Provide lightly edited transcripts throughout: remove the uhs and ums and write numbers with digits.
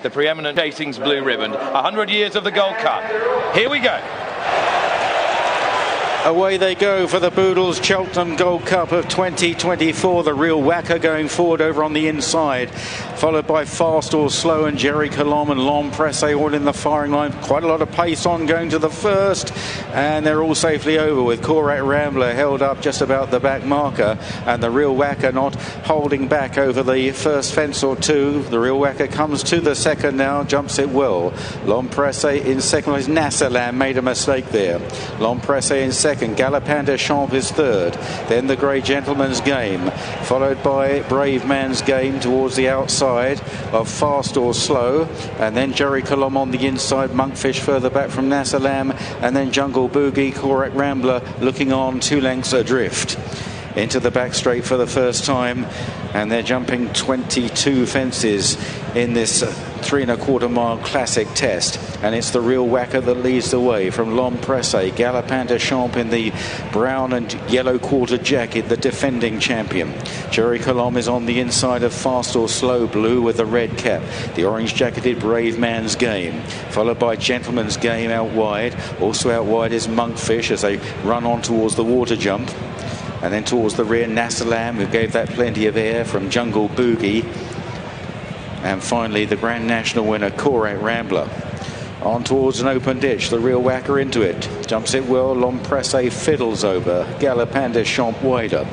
the preeminent Chasing's Blue Ribbon. 100 years of the Gold Cup. Here we go. Away they go for the Boodles Cheltenham Gold Cup of 2024. The real whacker going forward over on the inside, followed by Fast or Slow and Gerri Colombe and Long Presse all in the firing line. Quite a lot of pace on going to the first, and they're all safely over with Corach Rambler held up just about the back marker, and the real whacker not holding back over the first fence or two. The real whacker comes to the second now, jumps it well. Long Presse in second place. Nassalam made a mistake there. Long Presse in second. Galopin Des Champs is third. Then the Grey Gentleman's Game, followed by Brave Man's Game towards the outside of Fast or Slow, and then Gerri Colombe on the inside, Monkfish further back from Nassalam, and then Jungle Boogie, Corach Rambler looking on 2 lengths adrift. Into the back straight for the first time, and they're jumping 22 fences in this 3 1/4 mile classic test, and it's the real whacker that leads the way from Long Presse. Galopin Des Champs in the brown and yellow quarter jacket, the defending champion. Gerri Colombe is on the inside of Fast or Slow, blue with the red cap. The orange jacketed Brave Man's Game, followed by Gentleman's Game out wide. Also out wide is Monkfish as they run on towards the water jump. And then towards the rear, Nassalam, who gave that plenty of air from Jungle Boogie. And finally, the Grand National winner, Corach Rambler. On towards an open ditch, the real whacker into it. Jumps it well, Long Presse fiddles over. Galopin Des Champs wider,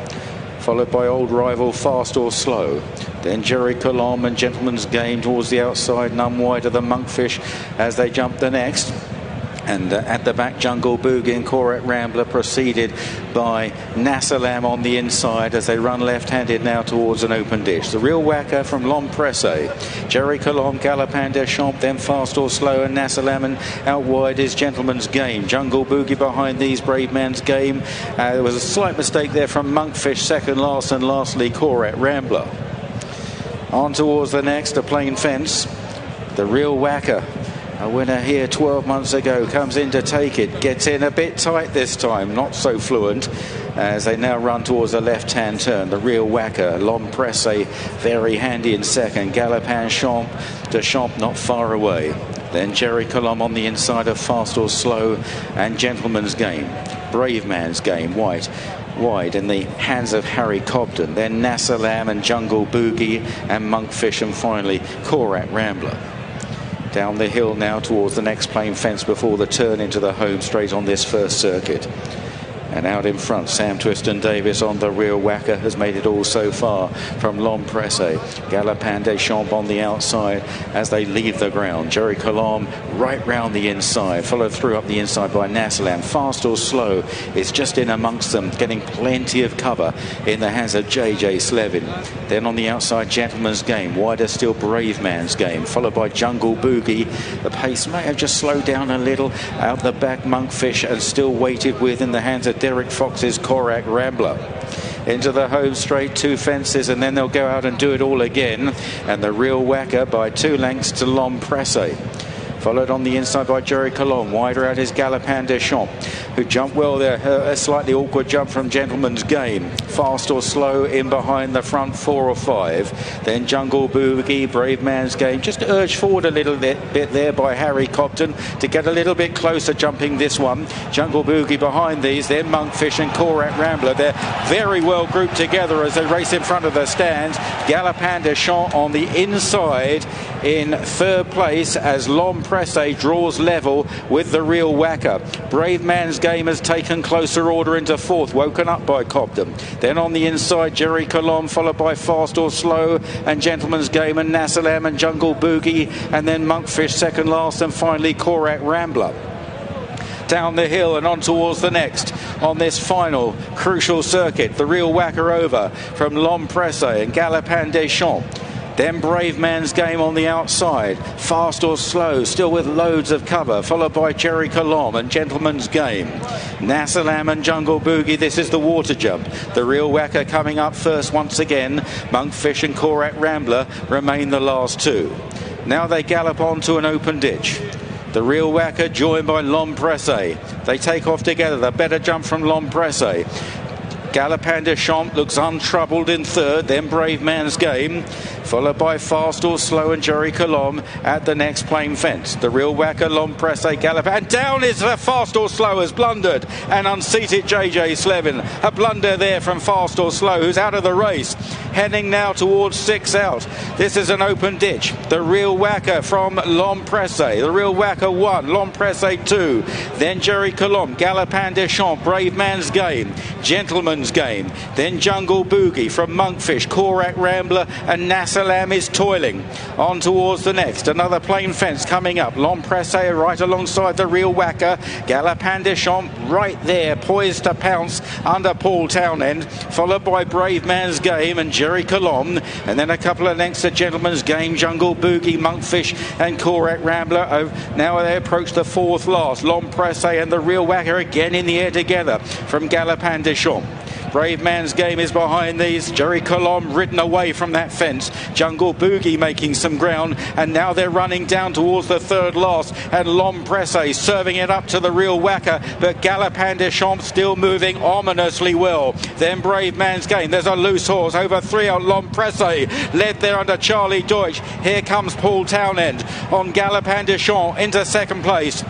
followed by old rival Fast or Slow. Then Gerri Colombe and Gentleman's Game towards the outside, none wider than Monkfish as they jump the next. And at the back, Jungle Boogie and Corach Rambler, preceded by Nassalam on the inside as they run left-handed now towards an open ditch. The real whacker from Long Presse, Gerri Colombe, Galopin Des Champs, then Fast or Slow and Nassalam, and out wide is Gentleman's Game. Jungle Boogie behind these, Brave Man's Game. There was a slight mistake there from Monkfish, second last, and lastly Corach Rambler. On towards the next, a plain fence. The real whacker, a winner here 12 months ago, comes in to take it, gets in a bit tight this time, not so fluent, as they now run towards the left-hand turn. The real whacker, Long Presse, very handy in second. Galopin Des Champs not far away. Then Gerri Colombe on the inside of Fast or Slow and Gentleman's Game. Brave Man's Game, wide in the hands of Harry Cobden. Then Nassalam and Jungle Boogie and Monkfish, and finally Corach Rambler. Down the hill now towards the next plain fence before the turn into the home straight on this first circuit. And out in front, Sam Twiston-Davies on the real whacker has made it all so far from Long Presse. Galopin Des Champs on the outside as they leave the ground. Gerri Colombe right round the inside, followed through up the inside by Nassalam. Fast or Slow is just in amongst them, getting plenty of cover in the hands of JJ Slevin. Then on the outside, Gentleman's Game, wider still Brave Man's Game, followed by Jungle Boogie. The pace may have just slowed down a little. Out the back, Monkfish, and still weighted with in the hands of Derek Fox's Corach Rambler. Into the home straight, 2 fences, and then they'll go out and do it all again. And the real whacker by 2 lengths to Long Presse. Followed on the inside by Gerri Colombe. Wider out is Galopin Des Champs, who jumped well there. A slightly awkward jump from Gentleman's Game. Fast or Slow in behind the front 4 or 5. Then Jungle Boogie, Brave Man's Game, just urged forward a little bit there by Harry Cobden to get a little bit closer jumping this one. Jungle Boogie behind these, then Monkfish and Corach Rambler. They're very well grouped together as they race in front of the stands. Galopin Des Champs on the inside in third place as Long Presse draws level with the real whacker. Brave Man's Game has taken closer order into fourth, woken up by Cobden. Then on the inside, Gerri Colombe, followed by Fast or Slow and Gentleman's Game and Nassalam and Jungle Boogie, and then Monkfish second last, and finally Corach Rambler. Down the hill and on towards the next on this final crucial circuit. The real whacker over from Long Presse and Galopin Des Champs. Then Brave Man's Game on the outside. Fast or Slow, still with loads of cover, followed by Gerri Colombe and Gentleman's Game. Nassalam and Jungle Boogie, this is the water jump. The real whacker coming up first once again. Monkfish and Corach Rambler remain the last 2. Now they gallop on to an open ditch. The real whacker joined by Long Presse. They take off together. The better jump from Long Presse. Galopin Des Champs looks untroubled in third, then Brave Man's Game, followed by Fast or Slow and Gerri Colombe at the next plain fence. The real whacker, L'Homme Pressé, Galopin, and down is Fast or Slow, has blundered and unseated JJ Slevin. A blunder there from Fast or Slow, who's out of the race, heading now towards 6 out. This is an open ditch. The real whacker from L'Homme Pressé, the real whacker 1, L'Homme Pressé 2, then Gerri Colombe, Galopin Des Champs, Brave Man's Game, Gentleman's Game, then Jungle Boogie from Monkfish, Corach Rambler, and Nassalam is toiling on towards the next. Another plain fence coming up. L'Homme Pressé right alongside the real whacker. Galopin Des Champs right there, poised to pounce under Paul Townend, followed by Brave Man's Game and Gerri Colombe, and then a couple of lengths to Gentleman's Game, Jungle Boogie, Monkfish, and Corach Rambler. Now they approach the fourth last. L'Homme Pressé and the real whacker again in the air together from Galopin Des Champs. Brave Man's Game is behind these. Gerri Colombe ridden away from that fence. Jungle Boogie making some ground, and now they're running down towards the third last, and L'Homme Pressé serving it up to the real whacker, but Galopin Des Champs still moving ominously well. Then Brave Man's Game. There's a loose horse over 3 out. L'Homme Pressé led there under Charlie Deutsch. Here comes Paul Townend on Galopin Des Champs into second place,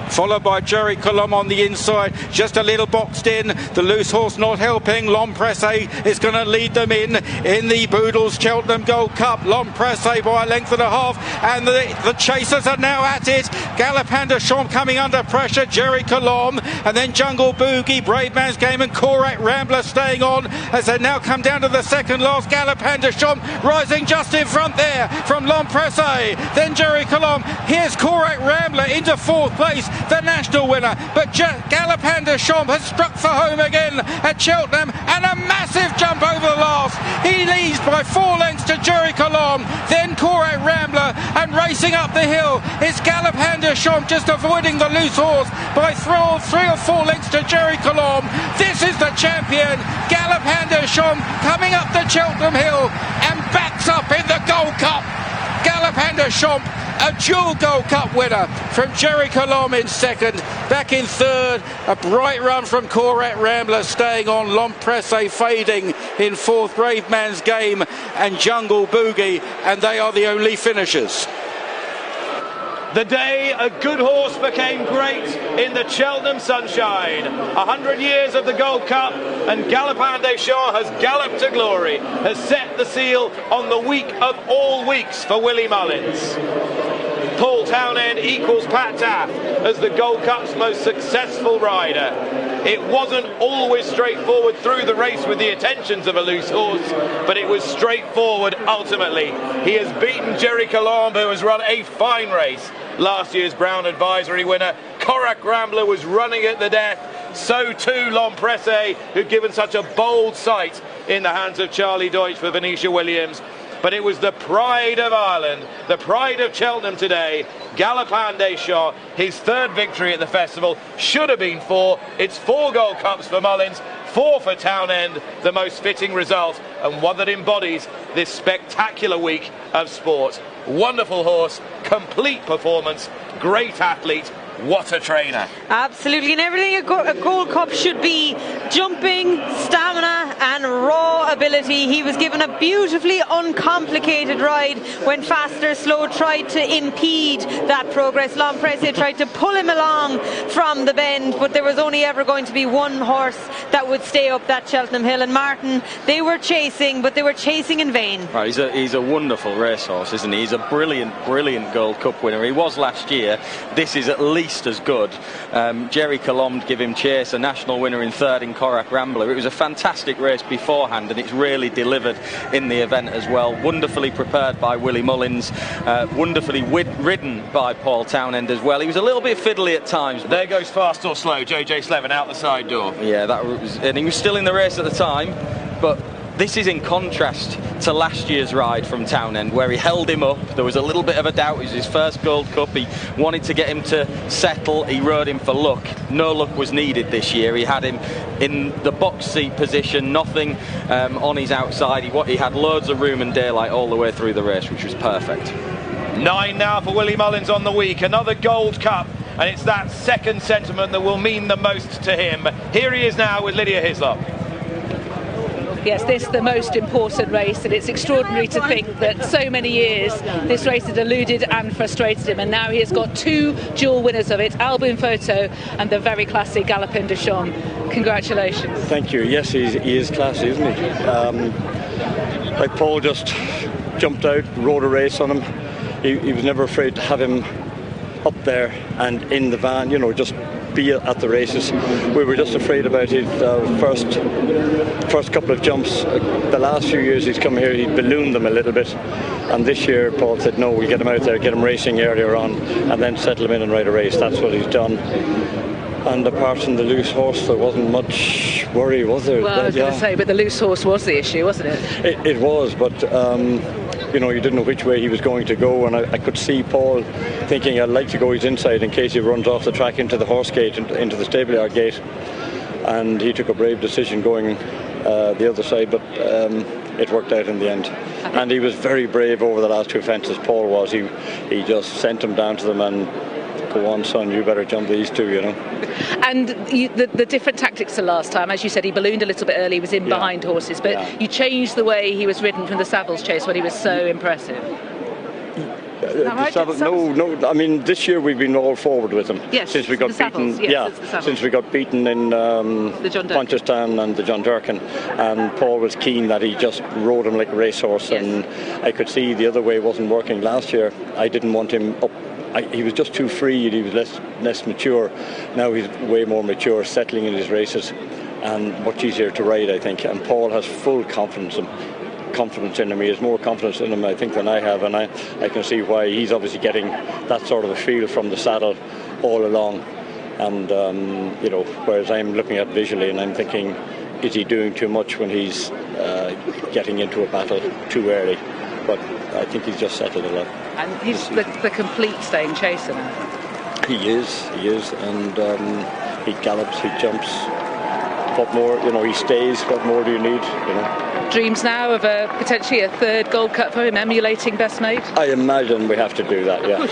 followed by Gerri Colombe on the inside, just a little boxed in. The loose horse not helping. L'Homme Pressé is going to lead them in the Boodles Cheltenham Gold Cup. L'Homme Pressé by a length and a half, and the chasers are now at it. Galopin Des Champs coming under pressure, Gerri Colombe, and then Jungle Boogie, Brave Man's Game, and Corach Rambler staying on as they now come down to the second last. Galopin Des Champs rising just in front there from L'Homme Pressé, then Gerri Colombe. Here's Corach Rambler into fourth place, the national winner, but Galopin Des Champs has struck for home again at Cheltenham, and a massive jump over the last. He leads by 4 lengths to Gerri Colombe, then Corach Rambler, and racing up the hill is Galopin Des Champs, just avoiding the loose horse by 3 or 4 lengths to Gerri Colombe. This is the champion, Galopin Des Champs, coming up the Cheltenham Hill and backs up in the Gold Cup. Galopin Des Champs, a dual Gold Cup winner from Gerri Colombe in second. Back in third, a bright run from Corach Rambler staying on. L'Homme Pressé fading in fourth, Brave Man's Game and Jungle Boogie, and they are the only finishers. The day a good horse became great in the Cheltenham sunshine. 100 years of the Gold Cup, and Galopin Des Champs has galloped to glory, has set the seal on the week of all weeks for Willie Mullins. Paul Townend equals Pat Taft as the Gold Cup's most successful rider. It wasn't always straightforward through the race with the attentions of a loose horse, but it was straightforward ultimately. He has beaten Gerri Colombe, who has run a fine race. Last year's Brown Advisory winner, Corach Rambler, was running at the death. So too L'Homme Pressé, who'd given such a bold sight in the hands of Charlie Deutsch for Venetia Williams. But it was the pride of Ireland, the pride of Cheltenham today, Galopin Des Champs, his third victory at the festival. Should have been 4. It's 4 Gold Cups for Mullins, 4 for Townend, the most fitting result, and one that embodies this spectacular week of sport. Wonderful horse, complete performance, great athlete. What a trainer. Absolutely, and everything a Gold Cup should be: jumping, stamina and raw ability. He was given a beautifully uncomplicated ride when Fast or Slow tried to impede that progress. L'Homme Pressé tried to pull him along from the bend, but there was only ever going to be one horse that would stay up that Cheltenham Hill, and Martin, they were chasing, but they were chasing in vain. Right, he's a wonderful racehorse, isn't he? He's a brilliant Gold Cup winner. He was last year. This is at least as good. Gerri Colombe give him chase, a national winner in third in Corach Rambler. It was a fantastic race beforehand, and it's really delivered in the event as well. Wonderfully prepared by Willie Mullins, wonderfully ridden by Paul Townend as well. He was a little bit fiddly at times. There goes Fast or Slow, JJ Slevin out the side door. Yeah, and he was still in the race at the time, but this is in contrast to last year's ride from Townend, where he held him up. There was a little bit of a doubt. It was his first Gold Cup. He wanted to get him to settle. He rode him for luck. No luck was needed this year. He had him in the box seat position, nothing on his outside. He had loads of room and daylight all the way through the race, which was perfect. 9 now for Willie Mullins on the week. Another Gold Cup, and it's that second sentiment that will mean the most to him. Here he is now with Lydia Hislop. Yes, this is the most important race, and it's extraordinary to think that so many years this race had eluded and frustrated him, and now he has got 2 dual winners of it, Album Photo and the very classy Galopin Des Champs. Congratulations. Thank you. Yes, he is classy, isn't he? Like Paul just jumped out, rode a race on him. He was never afraid to have him up there and in the van, you know, just be at the races. We were just afraid about his first couple of jumps. The last few years he's come here, he ballooned them a little bit, and this year Paul said no, we'll get him out there, get him racing earlier on, and then settle him in and ride a race. That's what he's done. And apart from the loose horse, there wasn't much worry, was there? Well, I was going to say, but the loose horse was the issue, wasn't it? It was, but you know, you didn't know which way he was going to go, and I could see Paul thinking, I'd like to go his inside in case he runs off the track into the horse gate, into the stable yard gate, and he took a brave decision going the other side, but it worked out in the end. And he was very brave over the last 2 fences, Paul was. He just sent him down to them and, go on, son, you better jump these 2, you know. And the different tactics to last time, as you said, he ballooned a little bit early, he was in behind horses, but you changed the way he was ridden from the Savills chase when he was so impressive. Right? No. I mean, this year we've been all forward with him. Yes, since we got beaten. Since we got beaten in Punchestown and the John Durkin, and Paul was keen that he just rode him like a racehorse, and I could see the other way wasn't working last year. I didn't want him up. He was just too free, and he was less mature. Now he's way more mature, settling in his races, and much easier to ride, I think. And Paul has full confidence in him. He has more confidence in him, I think, than I have, and I can see why. He's obviously getting that sort of a feel from the saddle all along. And you know, whereas I'm looking at visually and I'm thinking, is he doing too much when he's getting into a battle too early? But I think he's just settled a lot. And he's the complete staying chaser now. He is, and he gallops, he jumps. What more, you know, he stays, what more do you need, you know? Dreams now of potentially a 3rd Gold Cup for him, emulating Best Mate? I imagine we have to do that, yeah.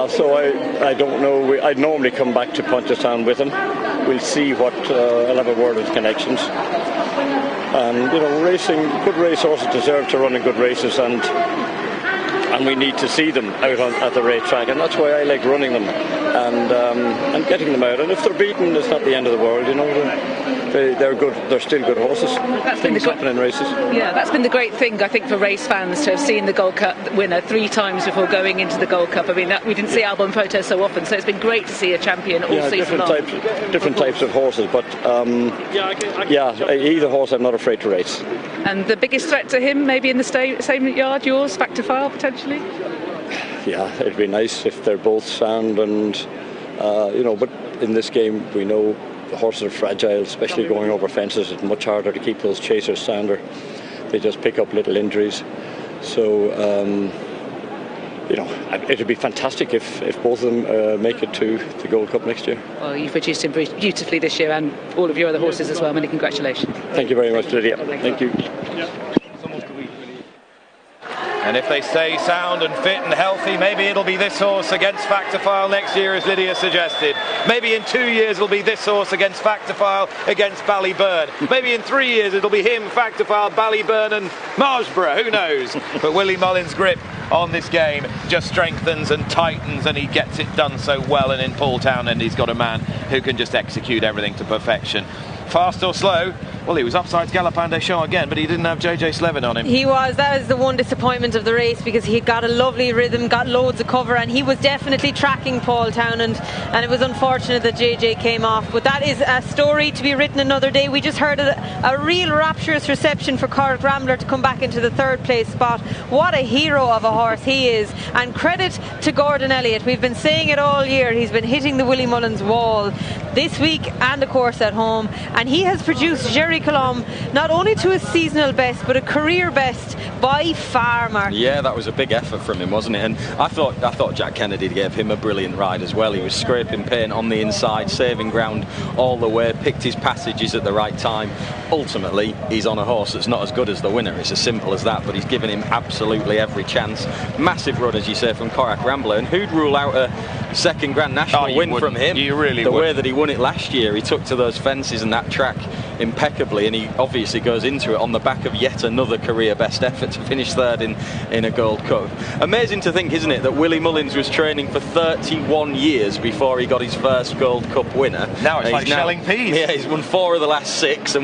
So I don't know. I'd normally come back to Punchestown with him. We'll see what, I'll have a word with connections. And, you know, good racehorses deserve to run in good races, and we need to see them out at the racetrack, and that's why I like running them and getting them out. And if they're beaten, it's not the end of the world, you know. They're good. They're still good horses. Things happen in races. Yeah, that's been the great thing, I think, for race fans to have seen the Gold Cup winner 3 times before going into the Gold Cup. I mean, we didn't see Album Photo so often, so it's been great to see a champion all season long. Different types of horses, but either horse I'm not afraid to race. And the biggest threat to him, maybe in the same yard, yours, Factor File, potentially? Yeah, it'd be nice if they're both sound, and you know, but in this game we know the horses are fragile, especially going over fences. It's much harder to keep those chasers sounder. They just pick up little injuries. So you know, it'd be fantastic if both of them make it to the Gold Cup next year. Well, you've produced him beautifully this year, and all of your other horses as well. Many congratulations. Thank you very much, Lydia. Thank you. And if they stay sound and fit and healthy, maybe it'll be this horse against Factor File next year, as Lydia suggested. Maybe in 2 years it'll be this horse against Factor File against Ballyburn. Maybe in 3 years it'll be him, Factor File, Ballyburn and Marlborough, who knows? But Willie Mullins' grip on this game just strengthens and tightens, and he gets it done so well. And in Paul Townend, he's got a man who can just execute everything to perfection. Fast or slow? Well, he was upside Galopin Des Champs again, but he didn't have JJ Slevin on him. That was the one disappointment of the race, because he got a lovely rhythm, got loads of cover, and he was definitely tracking Paul Townend, and it was unfortunate that JJ came off. But that is a story to be written another day. We just heard a real rapturous reception for Corach Rambler to come back into the 3rd place spot. What a hero of a horse he is, and credit to Gordon Elliott. We've been saying it all year. He's been hitting the Willie Mullins wall this week and of course at home, and he has produced Gerri Colombe not only to a seasonal best but a career best by far, Mark. Yeah, that was a big effort from him, wasn't it? And I thought Jack Kennedy gave him a brilliant ride as well. He was scraping paint on the inside, saving ground all the way, picked his passages at the right time. Ultimately, he's on a horse that's not as good as the winner. It's as simple as that, but he's given him absolutely every chance. Massive run, as you say, from Corach Rambler, and who'd rule out second Grand National win from him. You really the would. way that he won it last year, he took to those fences and that track impeccably, and he obviously goes into it on the back of yet another career best effort to finish third in a Gold Cup. Amazing to think, isn't it, that Willie Mullins was training for 31 years before he got his first Gold Cup winner. Now it's like shelling peas. Yeah, he's won 4 of the last 6, and